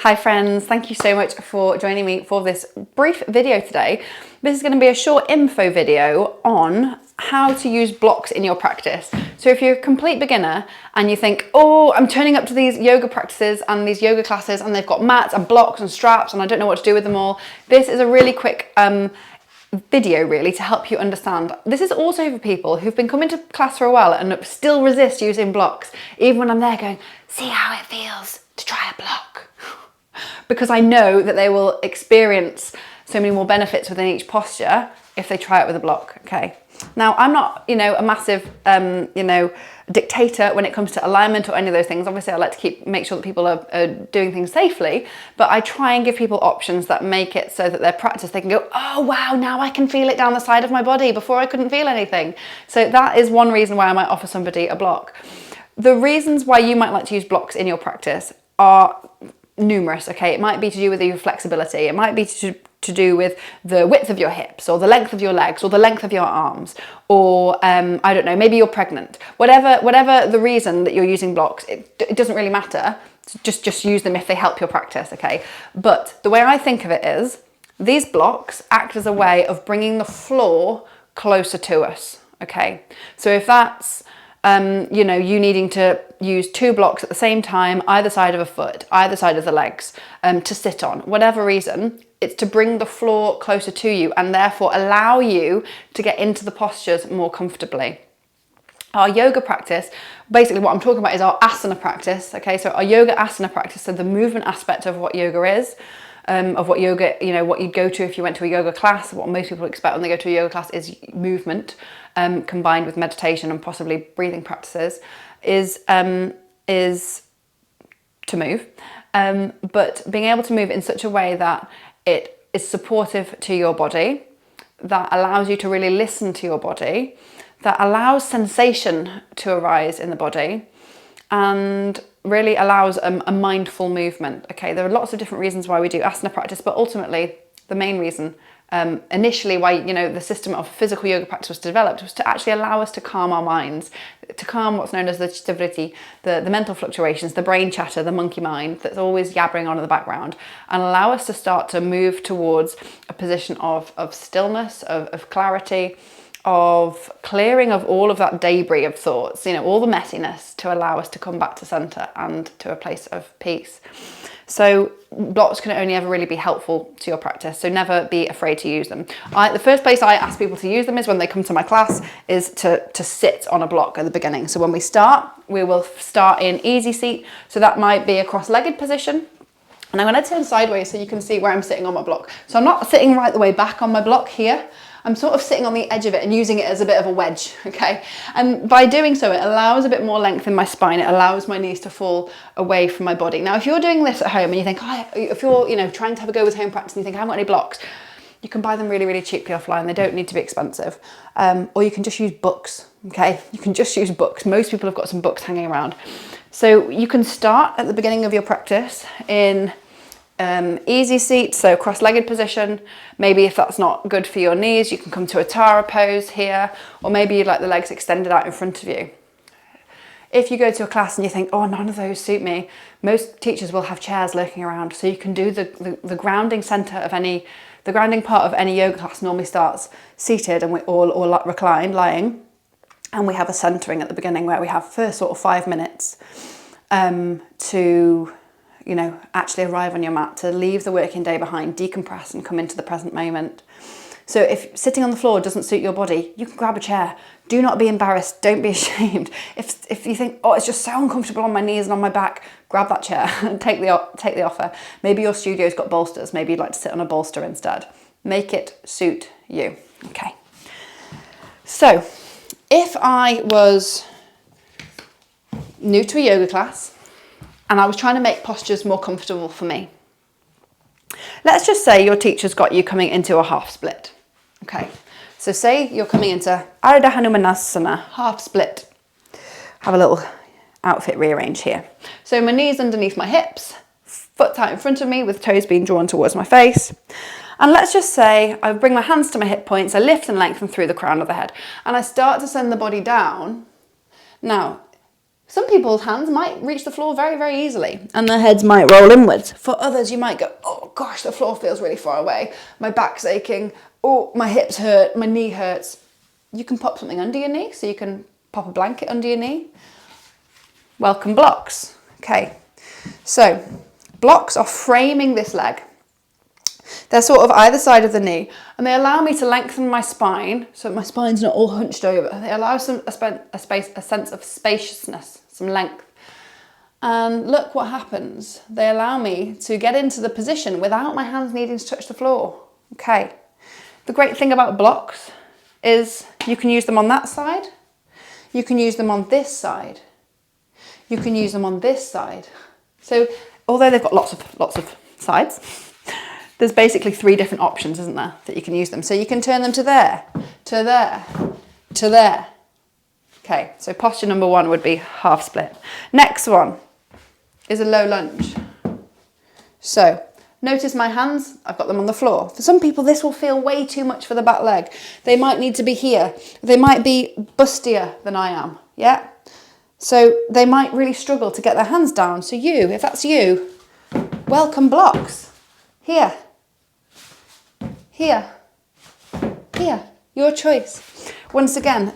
Hi friends, thank you so much for joining me for this brief video today. This is going to be a short info video on how to use blocks in your practice. So if you're a complete beginner and you think, oh, I'm turning up to these yoga practices and these yoga classes and they've got mats and blocks and straps and I don't know what to do with them all, this is a really quick video really to help you understand. This is also for people who've been coming to class for a while and still resist using blocks, even when I'm there going, see how it feels to try a block. Because I know that they will experience so many more benefits within each posture if they try it with a block, okay? Now, I'm not, a massive, dictator when it comes to alignment or any of those things. Obviously, I like to make sure that people are doing things safely, but I try and give people options that make it so that their practice, they can go, oh, wow, now I can feel it down the side of my body. Before I couldn't feel anything. So that is one reason why I might offer somebody a block. The reasons why you might like to use blocks in your practice are numerous, okay? It might be to do with your flexibility. It might be to do with the width of your hips or the length of your legs or the length of your arms or I don't know, maybe you're pregnant. Whatever the reason that you're using blocks, it doesn't really matter. Just use them if they help your practice, okay? But the way I think of it is these blocks act as a way of bringing the floor closer to us, okay? So if that's you needing to use two blocks at the same time, either side of a foot, either side of the legs, to sit on, whatever reason, it's to bring the floor closer to you and therefore allow you to get into the postures more comfortably. Our yoga practice, basically what I'm talking about is our asana practice, okay? So our yoga asana practice, so the movement aspect of what yoga is, of what yoga, what you'd go to if you went to a yoga class. What most people expect when they go to a yoga class is movement, combined with meditation and possibly breathing practices, is to move. But being able to move in such a way that it is supportive to your body, that allows you to really listen to your body, that allows sensation to arise in the body, and really allows a mindful movement. Okay, there are lots of different reasons why we do asana practice, but ultimately the main reason initially why the system of physical yoga practice was developed was to actually allow us to calm our minds, to calm what's known as the chittavritti, the mental fluctuations, the brain chatter, the monkey mind that's always yabbering on in the background, and allow us to start to move towards a position of stillness, of clarity, of clearing of all of that debris of thoughts, all the messiness, to allow us to come back to center and to a place of peace. So blocks can only ever really be helpful to your practice, so never be afraid to use them. The first place I ask people to use them is when they come to my class, is to sit on a block at the beginning. So when we start, we will start in easy seat. So that might be a cross-legged position. And I'm going to turn sideways so you can see where I'm sitting on my block. So I'm not sitting right the way back on my block here. I'm sort of sitting on the edge of it and using it as a bit of a wedge, okay? And by doing so, it allows a bit more length in my spine. It allows my knees to fall away from my body. Now, if you're doing this at home and you think, if you're trying to have a go with home practice and you think, I haven't got any blocks, you can buy them really, really cheaply offline. They don't need to be expensive. Or you can just use books, okay? You can just use books. Most people have got some books hanging around. So you can start at the beginning of your practice in easy seat, so cross-legged position. Maybe if that's not good for your knees, you can come to a Tara pose here, or maybe you'd like the legs extended out in front of you. If you go to a class and you think, oh, none of those suit me, most teachers will have chairs lurking around, so you can do the grounding center of the grounding part of any yoga class normally starts seated and we all reclined, lying, and we have a centering at the beginning where we have first sort of 5 minutes to actually arrive on your mat, to leave the working day behind, decompress and come into the present moment. So if sitting on the floor doesn't suit your body, you can grab a chair. Do not be embarrassed. Don't be ashamed. If you think, oh, it's just so uncomfortable on my knees and on my back, grab that chair and take the offer. Maybe your studio's got bolsters. Maybe you'd like to sit on a bolster instead. Make it suit you. Okay. So if I was new to a yoga class, and I was trying to make postures more comfortable for me. Let's just say your teacher's got you coming into a half split. Okay, so say you're coming into Ardha Hanumanasana, half split. Have a little outfit rearrange here. So my knees underneath my hips, foot out in front of me with toes being drawn towards my face. And let's just say I bring my hands to my hip points, I lift and lengthen through the crown of the head, and I start to send the body down. Now, Some people's hands might reach the floor very, very easily and their heads might roll inwards. For others, you might go, oh gosh, the floor feels really far away. My back's aching. Oh, my hips hurt. My knee hurts. You can pop something under your knee. So you can pop a blanket under your knee. Welcome blocks. Okay, so blocks are framing this leg. They're sort of either side of the knee and they allow me to lengthen my spine so my spine's not all hunched over. They allow a sense of spaciousness, some length. And look what happens. They allow me to get into the position without my hands needing to touch the floor. Okay. The great thing about blocks is you can use them on that side. You can use them on this side. You can use them on this side. So although they've got lots of sides, there's basically 3 different options, isn't there, that you can use them. So you can turn them to there, to there, to there. Okay, so posture number 1 would be half split. Next one is a low lunge. So notice my hands, I've got them on the floor. For some people, this will feel way too much for the back leg. They might need to be here. They might be bustier than I am, yeah? So they might really struggle to get their hands down. So you, if that's you, welcome blocks. Here, here, here, your choice. Once again,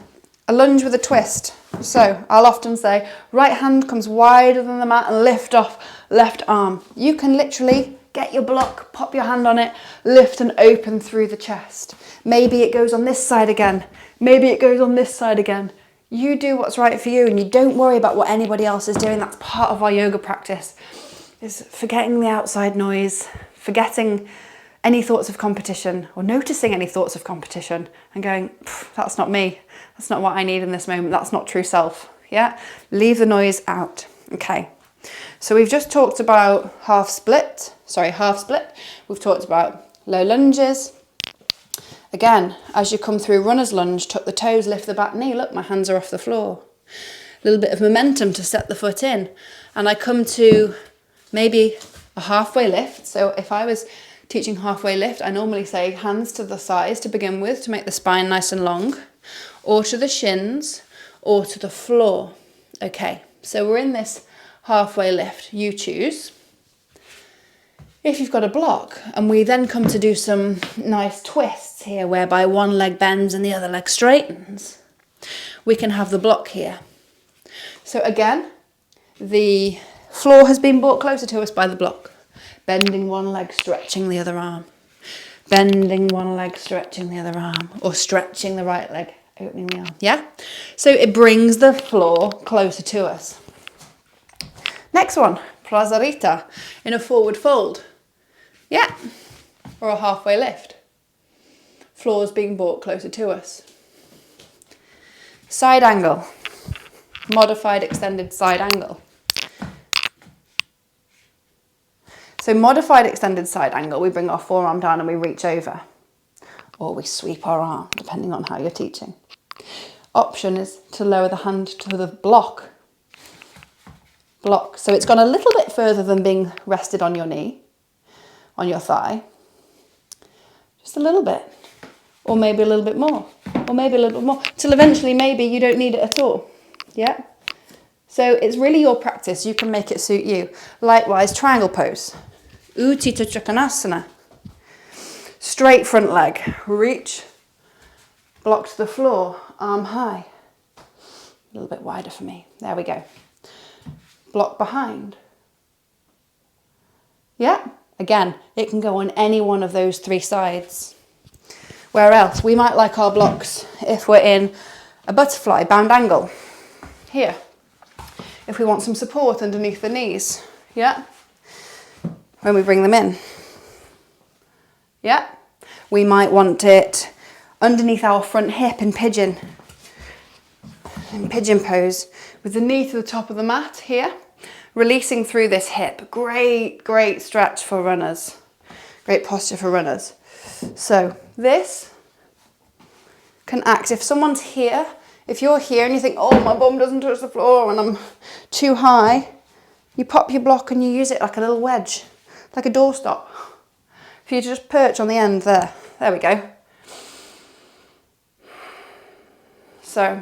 a lunge with a twist. So I'll often say, right hand comes wider than the mat and lift off left arm. You can literally get your block, pop your hand on it, lift and open through the chest. Maybe it goes on this side again. Maybe it goes on this side again. You do what's right for you and you don't worry about what anybody else is doing. That's part of our yoga practice, is forgetting the outside noise, forgetting any thoughts of competition or noticing any thoughts of competition and going, that's not me. That's not what I need in this moment. That's not true self. Yeah. Leave the noise out. Okay. So we've just talked about half split. We've talked about low lunges. Again, as you come through runner's lunge, tuck the toes, lift the back knee. Look, my hands are off the floor. A little bit of momentum to set the foot in. And I come to maybe a halfway lift. So if I was teaching halfway lift, I normally say hands to the thighs to begin with to make the spine nice and long, or to the shins, or to the floor. Okay, so we're in this halfway lift. You choose. If you've got a block, and we then come to do some nice twists here, whereby one leg bends and the other leg straightens, we can have the block here. So again, the floor has been brought closer to us by the block. Bending one leg, stretching the other arm. Bending one leg, stretching the other arm. Or stretching the right leg, opening the arm. Yeah? So it brings the floor closer to us. Next one, plazarita, in a forward fold. Yeah. Or a halfway lift. Floor's being brought closer to us. Side angle. Modified extended side angle. So modified extended side angle, we bring our forearm down and we reach over. Or we sweep our arm, depending on how you're teaching. Option is to lower the hand to the block. Block. So it's gone a little bit further than being rested on your knee, on your thigh. Just a little bit. Or maybe a little bit more. Or maybe a little bit more. Till eventually maybe you don't need it at all. Yeah? So it's really your practice. You can make it suit you. Likewise, triangle pose. Utthita Trikonasana. Straight front leg. Reach. Block to the floor. Arm high. A little bit wider for me. There we go. Block behind. Yeah. Again, it can go on any one of those 3 sides. Where else? We might like our blocks if we're in a butterfly bound angle. Here. If we want some support underneath the knees, yeah? When we bring them in, yeah? We might want it underneath our front hip in pigeon pose, with the knee to the top of the mat here, releasing through this hip. Great, great stretch for runners. Great posture for runners. So this can act, if someone's here, if you're here and you think, oh, my bum doesn't touch the floor and I'm too high, you pop your block and you use it like a little wedge, like a doorstop. For you to just perch on the end there. There we go. So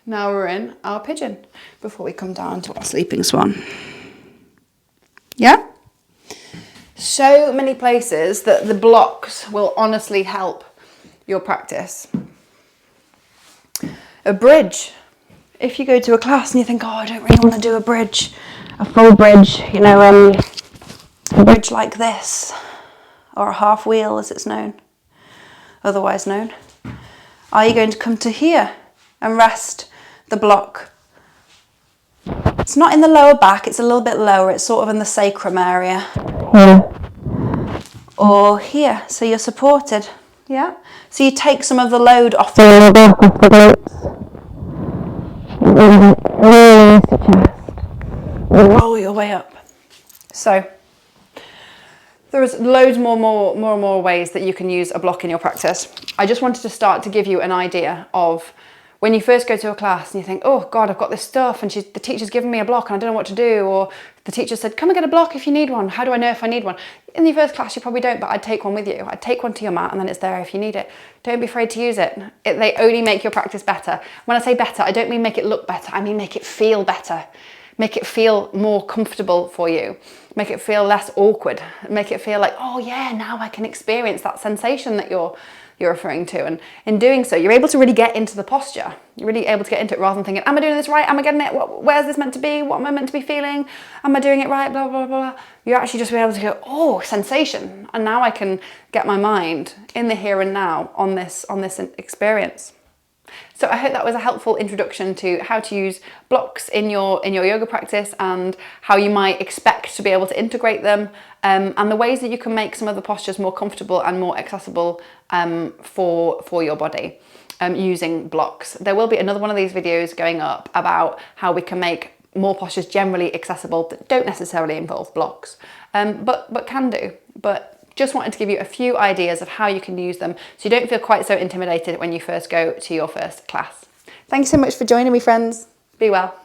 Now we're in our pigeon before we come down to our sleeping swan. Yeah? So many places that the blocks will honestly help your practice. A bridge. If you go to a class and you think, oh, I don't really want to do a bridge, a full bridge, you know, a bridge like this, or a half wheel as it's known, otherwise known. Are you going to come to here and rest the block? It's not in the lower back, it's a little bit lower, it's sort of in the sacrum area. Yeah. Or here, so you're supported. Yeah? So you take some of the load off the lower back of the glutes. Release the chest. Roll your way up. So there's loads more ways that you can use a block in your practice. I just wanted to start to give you an idea of when you first go to a class and you think, oh God, I've got this stuff and the teacher's given me a block and I don't know what to do, or the teacher said, come and get a block if you need one. How do I know if I need one? In the first class, you probably don't, but I'd take one with you. I'd take one to your mat and then it's there if you need it. Don't be afraid to use it. They only make your practice better. When I say better, I don't mean make it look better. I mean make it feel better. Make it feel more comfortable for you. Make it feel less awkward. Make it feel like, oh yeah, now I can experience that sensation that you're referring to. And in doing so, you're able to really get into the posture. You're really able to get into it rather than thinking, am I doing this right? Am I getting it? Where's this meant to be? What am I meant to be feeling? Am I doing it right? Blah, blah, blah. You're actually just be able to go, oh, sensation. And now I can get my mind in the here and now on this experience. So I hope that was a helpful introduction to how to use blocks in your yoga practice and how you might expect to be able to integrate them, and the ways that you can make some of the postures more comfortable and more accessible for your body using blocks. There will be another one of these videos going up about how we can make more postures generally accessible that don't necessarily involve blocks, but can do. But just wanted to give you a few ideas of how you can use them so you don't feel quite so intimidated when you first go to your first class. Thank you so much for joining me, friends. Be well.